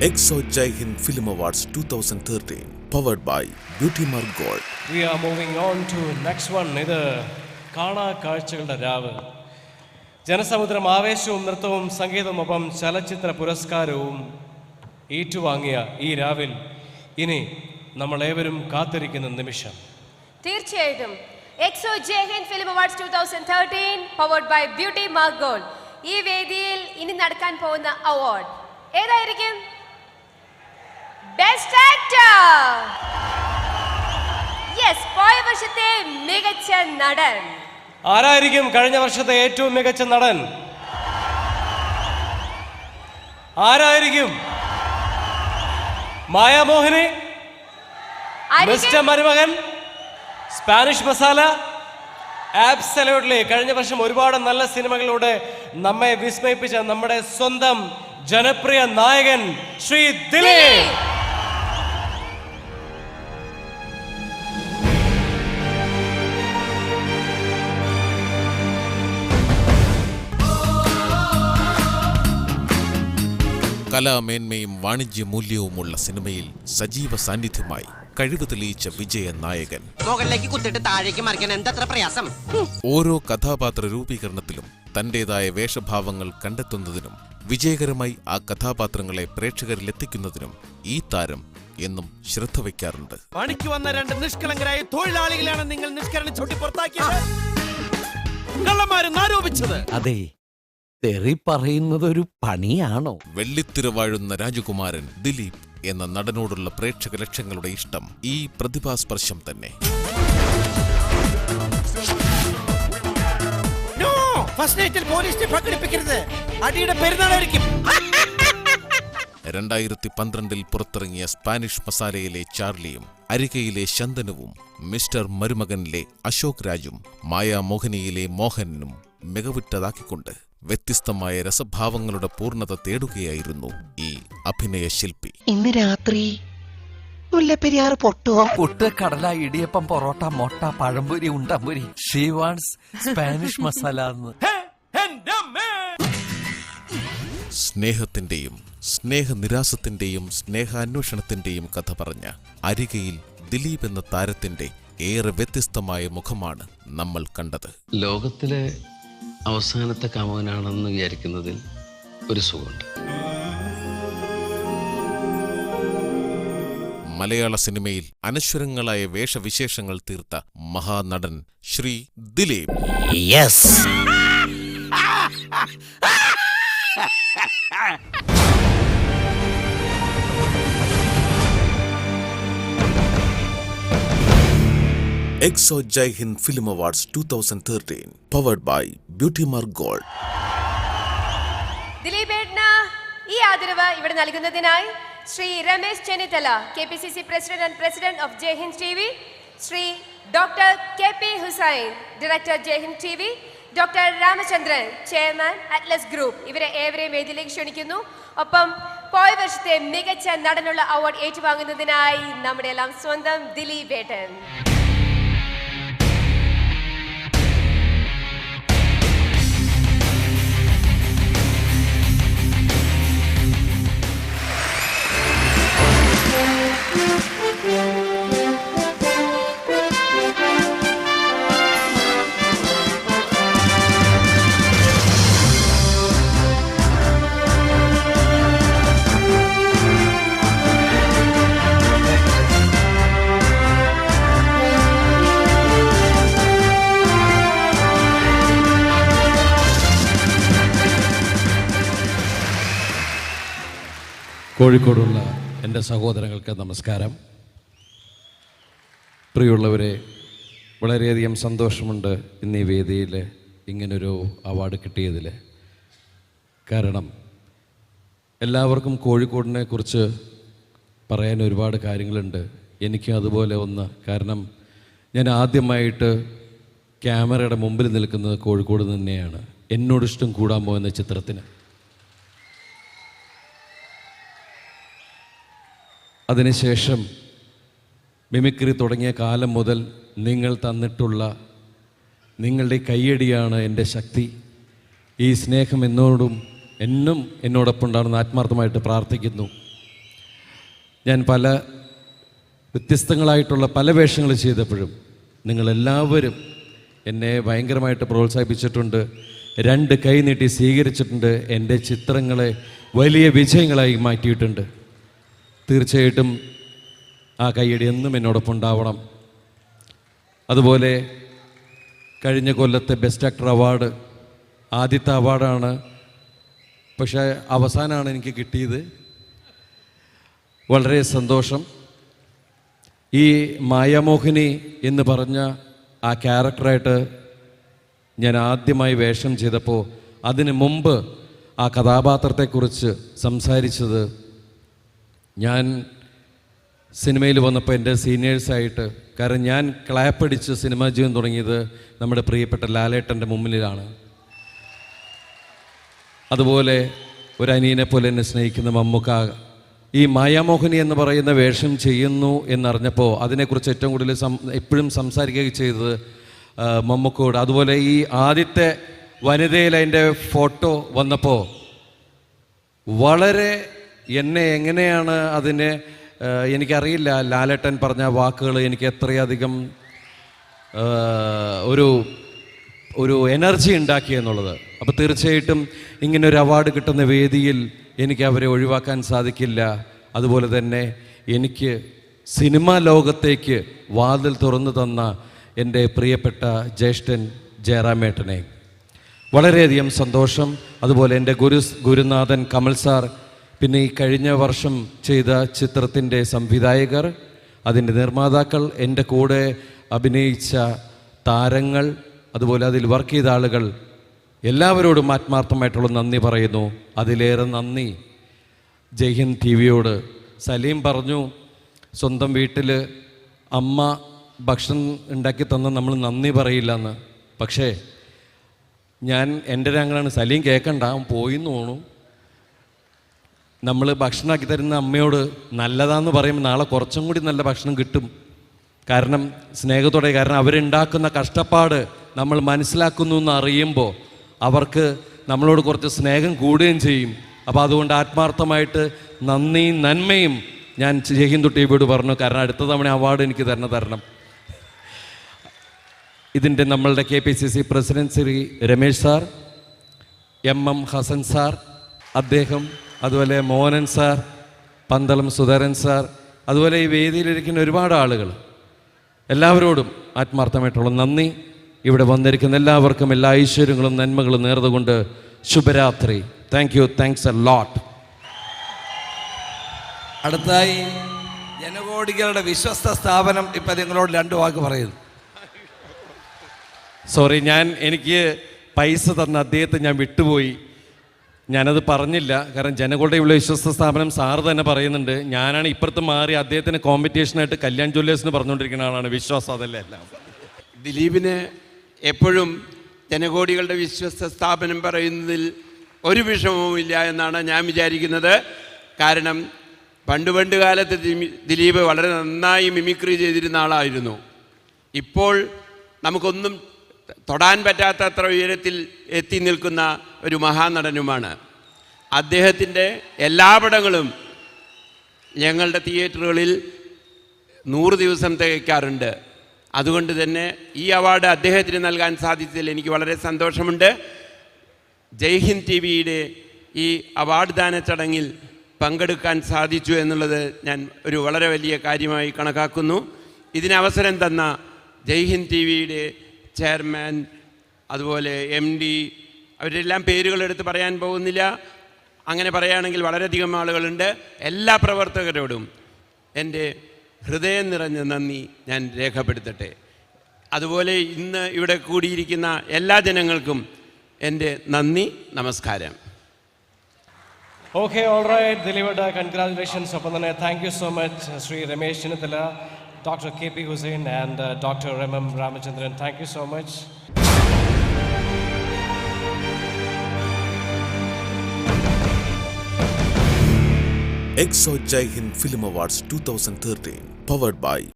Exo Jai Hind Film Awards 2013, powered by Beauty Mark Gold. We are moving on to next one. ഇത് കാണാ കാഴ്ചകളുടെ രാവ്. ജനസമുദ്രം ആവേശവും നൃത്തവും സംഗീതമൊപ്പം ചലച്ചിത്ര പുരസ്കാരവും ഏറ്റുവാങ്ങിയ ഈ രാവിൽ ഇനി നമ്മളേവരും കാത്തിരിക്കുന്ന നിമിഷം. തീർച്ചയായിട്ടും Exo Jai Hind film awards 2013 powered by beauty mark gold. ഈ വേദിയിൽ ഇനി നടക്കാൻ പോകുന്ന അവാർഡ് ഏതായിരിക്കും? Best actor. യെസ്, പോയ വർഷത്തെ മികച്ച നടൻ. ആരായിരിക്കും കഴിഞ്ഞ വർഷത്തെ ഏറ്റവും മികച്ച നടൻ? ആരായിരിക്കും? മായാമോഹിനി, മിസ്റ്റർ മരുമകൻ, സ്പാനിഷ് മസാല? ആബ്സല്യൂട്ട്ലി. കഴിഞ്ഞ വർഷം ഒരുപാട് നല്ല സിനിമകളിലൂടെ നമ്മെ വിസ്മയിപ്പിച്ച നമ്മുടെ സ്വന്തം ജനപ്രിയ നായകൻ ശ്രീ ദിലീപ്. കലാമേന്മയും വാണിജ്യ മൂല്യവുമുള്ള സിനിമയിൽ സജീവ സാന്നിധ്യമായി കഴിവ് തെളിയിച്ച വിജയ നായകൻ. ഓരോ കഥാപാത്ര രൂപീകരണത്തിലും തന്റേതായ വേഷഭാവങ്ങൾ കണ്ടെത്തുന്നതിനും വിജയകരമായി ആ കഥാപാത്രങ്ങളെ പ്രേക്ഷകരിലെത്തിക്കുന്നതിനും ഈ താരം എന്നും ശ്രദ്ധ വയ്ക്കാറുണ്ട്. പണിക്ക് വന്ന രണ്ട് നിഷ്കളങ്കരായ തൊഴിലാളികളാണ് നിങ്ങൾ നിഷ്കരണം ചൊട്ടി പുറത്താക്കിയത്, കള്ളന്മാരെന്ന് ആരോപിച്ചത്. അതെ, തെറി പറയുന്നത് ഒരു പണിയാണോ? വെള്ളിത്തിര വാഴുന്ന രാജകുമാരൻ ദിലീപ് എന്ന നടനോടുള്ള പ്രേക്ഷക ലക്ഷങ്ങളുടെ ഇഷ്ടം ഈ പ്രതിഭാസ്പർശം തന്നെ. പോലീസിനെ പങ്കെടുപ്പിക്കരുത്, അടിയുടെ പെരുന്നാളായിരിക്കും. 2012 പുറത്തിറങ്ങിയ സ്പാനിഷ് മസാലയിലെ ചാർലിയും അരികയിലെ ശന്തനുവും മിസ്റ്റർ മരുമകനിലെ അശോക് രാജും മായാമോഹിനിയിലെ മോഹനും മികവുറ്റതാക്കിക്കൊണ്ട് വ്യത്യസ്തമായ രസഭാവങ്ങളുടെ പൂർണ്ണത തേടുകയായിരുന്നു ഈ അഭിനയ ശില്പി. ഇന്ന് രാത്രി മുല്ലപ്പെരിയാർ പൊട്ടുവോ? പുട്ട്, കടല, ഇടിയപ്പം, പൊറോട്ട, മുട്ട, പഴംപൊരി, ഉണ്ടമ്പൊരി. She wants Spanish masala. സ്നേഹത്തിന്റെയും സ്നേഹനിരാസത്തിന്റെയും സ്നേഹാന്വേഷണത്തിന്റെയും കഥ പറഞ്ഞ അരികയിൽ ദിലീപ് എന്ന താരത്തിന്റെ ഏറെ വ്യത്യസ്തമായ മുഖമാണ് നമ്മൾ കണ്ടത്. ലോകത്തിലെ അവസാനത്തെ കാമുകനാണെന്ന് വിചാരിക്കുന്നതിൽ ഒരു സുഖമുണ്ട്. മലയാള സിനിമയിൽ അനശ്വരങ്ങളായ വേഷവിശേഷങ്ങൾ തീർത്ത മഹാനടൻ Shri Dileep. Yes. Exo Jai Hind Film Awards 2013, powered by Beauty Mark Gold. ദിലീപേട്ടന് ഈ ആദരവ് ഇവിടെ നൽകുന്നതിനായി Shri Ramesh Chennithala, KPCC president and president of Jai Hind TV, Shri doctor KP Hussain, director Jai Hind TV, doctor Ramachandran, chairman Atlas group, ഇവരെ ഏവരെയും വേദിയിലേക്ക് ക്ഷണിക്കുന്നു. ഒപ്പം പോയ വർഷത്തെ മികച്ച നടനുള്ള അവാർഡ് ഏറ്റുവാങ്ങുന്നതിനായി നമ്മുടെ എല്ലാം സ്വന്തം ദിലീപേട്ടൻ. കോഴിക്കോടുള്ള എൻ്റെ സഹോദരങ്ങൾക്ക് നമസ്കാരം. പ്രിയമുള്ളവരെ, വളരെയധികം സന്തോഷമുണ്ട് ഇന്ന് ഈ വേദിയിൽ ഇങ്ങനൊരു അവാർഡ് കിട്ടിയതിൽ. കാരണം എല്ലാവർക്കും കോഴിക്കോടിനെ കുറിച്ച് പറയാൻ ഒരുപാട് കാര്യങ്ങളുണ്ട്. എനിക്കും അതുപോലെ ഒന്ന്. കാരണം ഞാൻ ആദ്യമായിട്ട് ക്യാമറയുടെ മുമ്പിൽ നിൽക്കുന്നത് കോഴിക്കോട് തന്നെയാണ്, എന്നോടിഷ്ടം കൂടാമോ എന്ന ചിത്രത്തിന്. അതിനുശേഷം മിമിക്രി തുടങ്ങിയ കാലം മുതൽ നിങ്ങൾ തന്നിട്ടുള്ള നിങ്ങളുടെ കയ്യടിയാണ് എൻ്റെ ശക്തി. ഈ സ്നേഹം എന്നോടും എന്നും എന്നോടൊപ്പം ഉണ്ടാകുന്ന ആത്മാർത്ഥമായിട്ട് പ്രാർത്ഥിക്കുന്നു. ഞാൻ പല വ്യത്യസ്തങ്ങളായിട്ടുള്ള പല വേഷങ്ങൾ ചെയ്തപ്പോഴും നിങ്ങളെല്ലാവരും എന്നെ ഭയങ്കരമായിട്ട് പ്രോത്സാഹിപ്പിച്ചിട്ടുണ്ട്, 2 കൈ നീട്ടി സ്വീകരിച്ചിട്ടുണ്ട്, എൻ്റെ ചിത്രങ്ങളെ വലിയ വിജയങ്ങളായി മാറ്റിയിട്ടുണ്ട്. തീർച്ചയായിട്ടും ആ കൈയടി എന്നും എന്നോടൊപ്പം ഉണ്ടാവണം. അതുപോലെ കഴിഞ്ഞ കൊല്ലത്തെ ബെസ്റ്റ് ആക്ടർ അവാർഡ് ആദ്യത്തെ അവാർഡാണ്, പക്ഷേ അവസാനമാണ് എനിക്ക് കിട്ടിയത്. വളരെ സന്തോഷം. ഈ മായാമോഹിനി എന്ന് പറഞ്ഞ ആ ക്യാരക്ടറായിട്ട് ഞാൻ ആദ്യമായി വേഷം ചെയ്തപ്പോൾ അതിന് മുമ്പ് ആ കഥാപാത്രത്തെക്കുറിച്ച് സംസാരിച്ചത് ഞാൻ സിനിമയിൽ വന്നപ്പോൾ എൻ്റെ സീനിയേഴ്സായിട്ട്, കാരണം ഞാൻ ക്ലാപ്പടിച്ച് സിനിമാ ജീവിതം തുടങ്ങിയത് നമ്മുടെ പ്രിയപ്പെട്ട ലാലേട്ടൻ്റെ മുമ്പിലാണ്. അതുപോലെ ഒരു അനിയനെ പോലെ എന്നെ സ്നേഹിക്കുന്ന മമ്മൂക്ക ഈ മായാമോഹിനി എന്ന് പറയുന്ന വേഷം ചെയ്യുന്നു എന്നറിഞ്ഞപ്പോൾ അതിനെക്കുറിച്ച് ഏറ്റവും കൂടുതൽ എപ്പോഴും സംസാരിക്കുകയും ചെയ്തത് മമ്മൂക്കോട്. അതുപോലെ ഈ ആദ്യത്തെ വനിതയിൽ അതിൻ്റെ ഫോട്ടോ വന്നപ്പോൾ വളരെ എന്നെ എങ്ങനെയാണ് അതിനെ എനിക്കറിയില്ല, ലാലേട്ടൻ പറഞ്ഞ വാക്കുകൾ എനിക്ക് എത്രയധികം ഒരു എനർജി ഉണ്ടാക്കിയെന്നുള്ളത്. അപ്പോൾ തീർച്ചയായിട്ടും ഇങ്ങനൊരു അവാർഡ് കിട്ടുന്ന വേദിയിൽ എനിക്ക് അവരെ ഒഴിവാക്കാൻ സാധിക്കില്ല. അതുപോലെ തന്നെ എനിക്ക് സിനിമാ ലോകത്തേക്ക് വാതിൽ തുറന്നു തന്ന എൻ്റെ പ്രിയപ്പെട്ട ജ്യേഷ്ഠൻ ജയറാമേട്ടനെ വളരെയധികം സന്തോഷം. അതുപോലെ എൻ്റെ ഗുരുനാഥൻ കമൽ സാർ, പിന്നെ ഈ കഴിഞ്ഞ വർഷം ചെയ്ത ചിത്രത്തിൻ്റെ സംവിധായകർ, അതിൻ്റെ നിർമ്മാതാക്കൾ, എൻ്റെ കൂടെ അഭിനയിച്ച താരങ്ങൾ, അതുപോലെ അതിൽ വർക്ക് ചെയ്ത ആളുകൾ, എല്ലാവരോടും ആത്മാർത്ഥമായിട്ടുള്ള നന്ദി പറയുന്നു. അതിലേറെ നന്ദി ജയ്ഹിന്ദ് ടി വിയോട്. സലീം പറഞ്ഞു സ്വന്തം വീട്ടിൽ അമ്മ ഭക്ഷണം ഉണ്ടാക്കി തന്ന നമ്മൾ നന്ദി പറയില്ല എന്ന്. പക്ഷേ ഞാൻ എൻ്റെ രംഗമാണ്, സലീം കേൾക്കണ്ട, അവൻ പോയിന്ന് തോന്നും. നമ്മൾ ഭക്ഷണമാക്കി തരുന്ന അമ്മയോട് നല്ലതാന്ന് പറയുമ്പോൾ നാളെ കുറച്ചും കൂടി നല്ല ഭക്ഷണം കിട്ടും. കാരണം സ്നേഹത്തോടെ, കാരണം അവരുണ്ടാക്കുന്ന കഷ്ടപ്പാട് നമ്മൾ മനസ്സിലാക്കുന്നു എന്ന് അറിയുമ്പോൾ അവർക്ക് നമ്മളോട് കുറച്ച് സ്നേഹം കൂടുകയും ചെയ്യും. അപ്പോൾ അതുകൊണ്ട് ആത്മാർത്ഥമായിട്ട് നന്ദിയും നന്മയും ഞാൻ ജയ്ഹിന്ദ് ടി വിയോട് പറഞ്ഞു. കാരണം അടുത്ത തവണ അവാർഡ് എനിക്ക് തരണം. ഇതിൻ്റെ നമ്മളുടെ KPCC president Shri Ramesh sir, MM Hassan sir, അദ്ദേഹം, അതുപോലെ മോഹനൻ സാർ, പന്തളം സുധരൻ സാർ, അതുപോലെ ഈ വേദിയിലിരിക്കുന്ന ഒരുപാട് ആളുകൾ, എല്ലാവരോടും ആത്മാർത്ഥമായിട്ടുള്ള നന്ദി. ഇവിടെ വന്നിരിക്കുന്ന എല്ലാവർക്കും എല്ലാ ഐശ്വര്യങ്ങളും നന്മകളും നേർന്നുകൊണ്ട് ശുഭരാത്രി. Thanks a lot. അടുത്തായി ജനകോടികളുടെ വിശ്വസ്ത സ്ഥാപനം ഇപ്പം നിങ്ങളോട് 2 വാക്ക് പറയുന്നു. സോറി, എനിക്ക് പൈസ തന്ന അദ്ദേഹത്തെ ഞാൻ വിട്ടുപോയി, ഞാനത് പറഞ്ഞില്ല. കാരണം ജനങ്ങളുടെ വിശ്വസ്ത സ്ഥാപനം സാറ് തന്നെ പറയുന്നുണ്ട്. ഞാനാണ് ഇപ്പുറത്ത് മാറി അദ്ദേഹത്തിന് കോമ്പറ്റീഷനായിട്ട് കല്യാൺ ജ്വല്ലേഴ്സിന് പറഞ്ഞുകൊണ്ടിരിക്കുന്ന ആളാണ്. വിശ്വാസം അതല്ലേ എല്ലാം. ദിലീപിന് എപ്പോഴും ജനകോടികളുടെ വിശ്വസ്ത സ്ഥാപനം പറയുന്നതിൽ ഒരു വിഷമവുമില്ല എന്നാണ് ഞാൻ വിചാരിക്കുന്നത്. കാരണം പണ്ട് കാലത്ത് ദിലീപ് വളരെ നന്നായി മിമിക്രി ചെയ്തിരുന്ന ആളായിരുന്നു. ഇപ്പോൾ നമുക്കൊന്നും തൊടാൻ പറ്റാത്ത അത്ര ഉയരത്തിൽ എത്തി നിൽക്കുന്ന ഒരു മഹാനടനുമാണ്. അദ്ദേഹത്തിൻ്റെ എല്ലാ പടങ്ങളും ഞങ്ങളുടെ തിയേറ്ററുകളിൽ 100 ദിവസം തികയ്ക്കാറുണ്ട്. അതുകൊണ്ട് തന്നെ ഈ അവാർഡ് അദ്ദേഹത്തിന് നൽകാൻ സാധിച്ചതിൽ എനിക്ക് വളരെ സന്തോഷമുണ്ട്. ജയ്ഹിന്ദ് ടി വിയുടെ ഈ അവാർഡ് ദാന ചടങ്ങിൽ പങ്കെടുക്കാൻ സാധിച്ചു എന്നുള്ളത് ഞാൻ ഒരു വളരെ വലിയ കാര്യമായി കണക്കാക്കുന്നു. ഇതിന് അവസരം തന്ന ജയ്ഹിന്ദ് ടി വിയുടെ ചെയർമാൻ, അതുപോലെ MD, അവരെല്ലാം പേരുകളെടുത്ത് പറയാൻ പോകുന്നില്ല. അങ്ങനെ പറയുകയാണെങ്കിൽ വളരെയധികം ആളുകളുണ്ട്. എല്ലാ പ്രവർത്തകരോടും എൻ്റെ ഹൃദയം നിറഞ്ഞ നന്ദി ഞാൻ രേഖപ്പെടുത്തട്ടെ. അതുപോലെ ഇന്ന് ഇവിടെ കൂടിയിരിക്കുന്ന എല്ലാ ജനങ്ങൾക്കും എൻ്റെ നന്ദി, നമസ്കാരം. Okay, all right, delivered. Congratulations. Thank you so much, Sri Ramesh Chenithala, Dr. KP Hussain, and Dr. MM Ramachandran. Thank you so much. Exo Jai Hind Film Awards 2013, powered by